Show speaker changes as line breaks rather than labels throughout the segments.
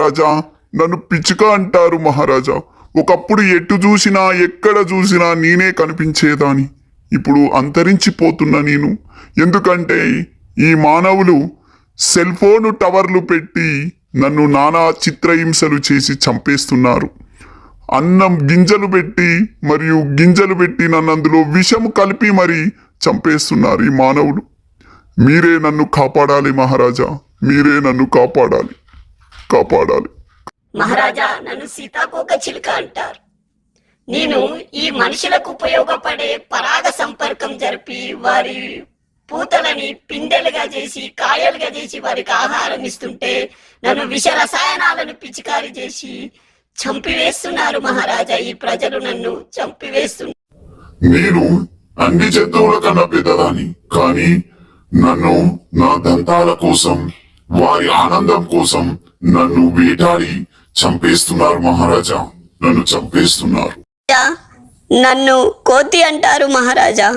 మహారాజా, నన్ను పిచ్చుక అంటారు మహారాజా. ఒకప్పుడు ఎటు చూసినా ఎక్కడ చూసినా నేనే కనిపించేదాని. ఇప్పుడు అంతరించిపోతున్న నేను. ఎందుకంటే ఈ మానవులు సెల్ ఫోను టవర్లు పెట్టి నన్ను నానా చిత్రహింసలు చేసి చంపేస్తున్నారు. అన్నం గింజలు పెట్టి నన్ను అందులో విషం కలిపి మరి చంపేస్తున్నారు ఈ మానవులు. మీరే నన్ను కాపాడాలి మహారాజా, మీరే నన్ను కాపాడాలి.
మహారాజా, నన్ను సీతాకోక చిలుక అంటారు. నేను ఈ మనుషులకు ఉపయోగపడే పరాగ సంపర్కం జరిపి వారి పూతలని పిందెలుగా చేసి కాయలుగా చేసి వారికి ఆహారం ఇస్తుంటే నన్ను విష రసాయనాలను పిచికారి చేసి చంపివేస్తున్నారు మహారాజా. ఈ ప్రజలు నన్ను చంపివేస్తున్నారు.
నేను అన్ని జంతువుల కన్నా పెద్దదాన్ని, కానీ నన్ను నా దంతాల కోసం, వారి ఆనందం కోసం నన్ను వేటాడి చంపేస్తున్నారు మహారాజా, నన్ను చంపేస్తున్నారు.
నన్ను కోతి అంటారు మహారాజా.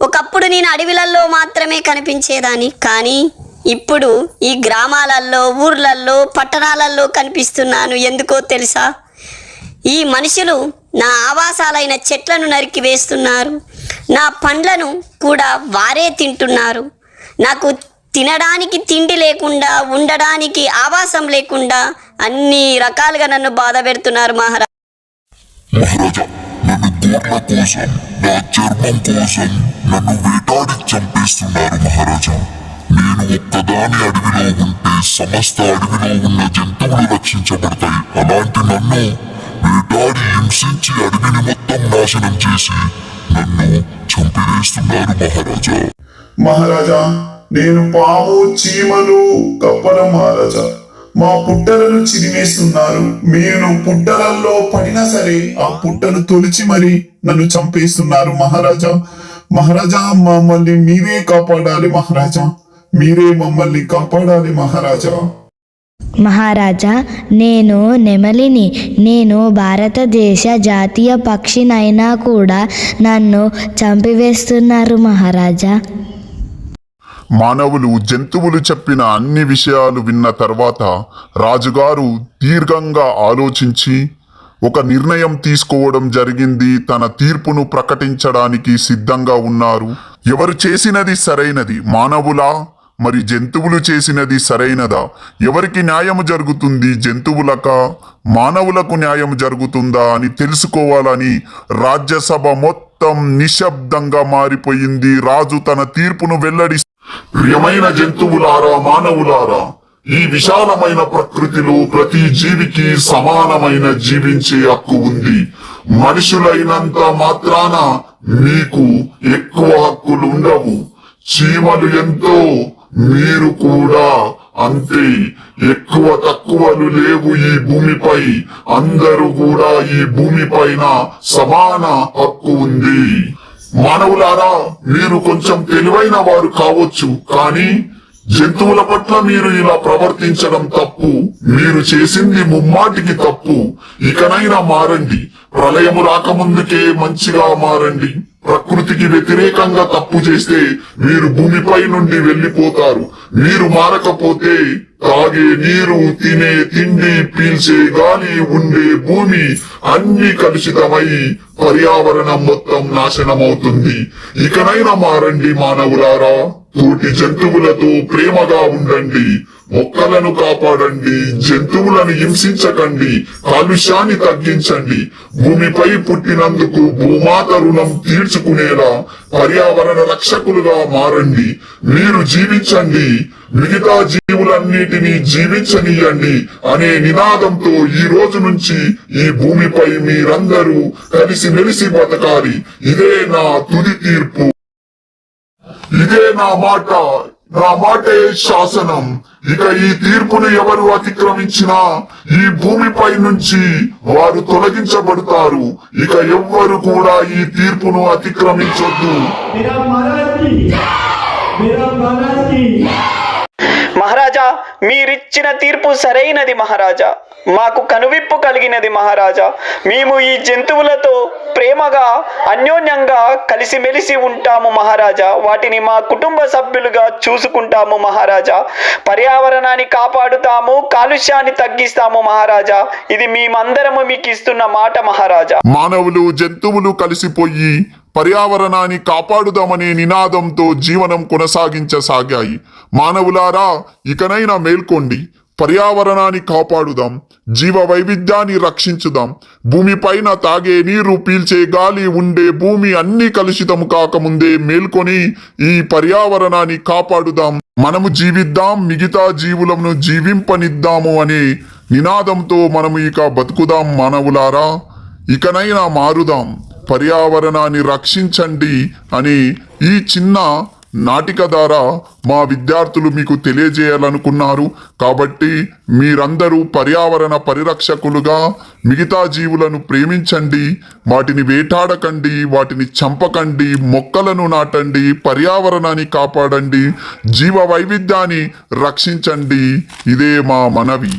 ఒకప్పుడు నేను అడవిలలో మాత్రమే కనిపించేదాన్ని, కానీ ఇప్పుడు ఈ గ్రామాలలో, ఊర్లలో, పట్టణాలలో కనిపిస్తున్నాను. ఎందుకో తెలుసా? ఈ మనుషులు నా ఆవాసాలైన చెట్లను నరికి వేస్తున్నారు. నా పండ్లను కూడా వారే తింటున్నారు. నాకు తినడానికి తిండి లేకుండా, ఉండడానికి ఆవాసం లేకుండా అన్ని రకాలుగా నన్ను బాధ పెడుతున్నారు మహారాజా.
నన్ను గోట్ల కోసం, నా చర్మం కోసం నన్ను వేటాడి చంపేస్తున్నారు మహారాజా. నేను ఒక్కదాని అడవిలో ఉంటే సమస్త అడవిలో ఉన్న జంతువులు రక్షించబడతాయి. అలాంటి నన్ను వేటాడి హింసించి అడవిని మొత్తం నాశనం చేసి నన్ను చంపివేస్తున్నారు మహారాజా.
మహారాజా, నేను పాము, చీమలు, కప్పలు మహారాజా. మా పుట్టలను చిరిమేస్తున్నారు. నేను పుట్టలలో పడినా సరే ఆ పుట్టను తొలిచి మరి నన్ను చంపేస్తున్నారు మహారాజా. మహారాజా, మమ్మల్ని మీరే కాపాడాలి మహారాజా, మీరే మమ్మల్ని కాపాడాలి మహారాజా.
మహారాజా, నేను నెమలిని. నేను భారతదేశ జాతీయ పక్షినైనా కూడా నన్ను చంపివేస్తున్నారు మహారాజా.
మానవులు జంతువులు చెప్పిన అన్ని విషయాలు విన్న తర్వాత రాజుగారు దీర్ఘంగా ఆలోచించి ఒక నిర్ణయం తీసుకోవడం జరిగింది. తన తీర్పును ప్రకటించడానికి సిద్ధంగా ఉన్నారు. ఎవరు చేసినది సరైనది, మానవులా మరి జంతువులు చేసినది సరైనదా? ఎవరికి న్యాయము జరుగుతుంది, జంతువులకా మానవులకు న్యాయం జరుగుతుందా అని తెలుసుకోవాలని రాజ్యసభ మొత్తం నిశ్శబ్దంగా మారిపోయింది. రాజు తన తీర్పును వెల్లడి. ప్రియమైన జంతువులారా, మానవులారా, ఈ విశాలమైన ప్రకృతిలో ప్రతి జీవికి సమానమైన జీవించే హక్కు ఉంది. మనుషులైనంత మాత్రాన మీకు ఎక్కువ హక్కులు ఉండవు. చీమలు ఎంతో, మీరు కూడా అంతే. ఎక్కువ తక్కువలు లేవు ఈ భూమిపై. అందరూ కూడా ఈ భూమి పైన సమాన హక్కు ఉంది. మానవులారా, మీరు కొంచెం తెలివైన వారు కావచ్చు, కానీ జంతువుల పట్ల మీరు ఇలా ప్రవర్తించడం తప్పు. మీరు చేసింది ముమ్మాటికి తప్పు. ఇకనైనా మారండి. ప్రళయము రాకముందుకే మంచిగా మారండి. ప్రకృతికి వ్యతిరేకంగా తప్పు చేస్తే మీరు భూమిపై నుండి వెళ్లిపోతారు. మీరు మారకపోతే తాగే నీరు, తినే తిండి, పీల్చే గాలి, ఉండే భూమి అన్ని కలుషితమై పర్యావరణం మొత్తం నాశనమవుతుంది. ఇకనైనా మారండి మానవులారా. తోటి జంతువులతో ప్రేమగా ఉండండి. మొక్కలను కాపాడండి. జంతువులను హింసించకండి. కాలుష్యాన్ని తగ్గించండి. భూమిపై పుట్టినందుకు భూమాత రుణం తీర్చుకునేలా పర్యావరణ రక్షకులుగా మారండి. మీరు జీవించండి, మిగతా జీవులన్నిటినీ జీవించనీయండి అనే నినాదంతో ఈ రోజు నుంచి ఈ భూమిపై మీరందరూ కలిసిమెలిసి బతకాలి. ఇదే నా తుది తీర్పు. ఇదే నా మాట. నా మాటే శాసనం. ఇక ఈ తీర్పును ఎవరు అతిక్రమించినా ఈ భూమిపై నుంచి వారు తొలగించబడతారు. ఇక ఎవ్వరు కూడా ఈ తీర్పును అతిక్రమించొద్దు.
మహారాజా, మీరిచ్చిన తీర్పు సరైనది మహారాజా. మాకు కనువిప్పు కలిగినది మహారాజా. మేము ఈ జంతువులతో ప్రేమగా అన్యోన్యంగా కలిసిమెలిసి ఉంటాము మహారాజా. వాటిని మా కుటుంబ సభ్యులుగా చూసుకుంటాము మహారాజా. పర్యావరణాన్ని కాపాడుతాము, కాలుష్యాన్ని తగ్గిస్తాము మహారాజా. ఇది మేమందరము మీకు ఇస్తున్న మాట మహారాజా.
మానవులు జంతువులు కలిసిపోయి పర్యావరణాన్ని కాపాడుదామనే నినాదంతో జీవనం కొనసాగించసాగాయి. మానవులారా, ఇకనైనా మేల్కోండి. పర్యావరణాన్ని కాపాడుదాం, జీవ వైవిధ్యాన్ని రక్షించుదాం. భూమిపైన తాగే నీరు, పీల్చే గాలి, ఉండే భూమి అన్ని కలుషితము కాకముందే మేల్కొని ఈ పర్యావరణాన్ని కాపాడుదాం. మనము జీవిద్దాం, మిగతా జీవులను జీవింపనిద్దాము అనే నినాదంతో మనము ఇక బతుకుదాం. మానవులారా, ఇకనైనా మారుదాం, పర్యావరణాన్ని రక్షించండి అని ఈ చిన్న నాటిక ద్వారా మా విద్యార్థులు మీకు తెలియజేయాలనుకున్నారు. కాబట్టి మీరందరూ పర్యావరణ పరిరక్షకులుగా మిగతా జీవులను ప్రేమించండి, వాటిని వేటాడకండి, వాటిని చంపకండి, మొక్కలను నాటండి, పర్యావరణాన్ని కాపాడండి, జీవ వైవిధ్యాన్ని రక్షించండి. ఇదే మా మనవి.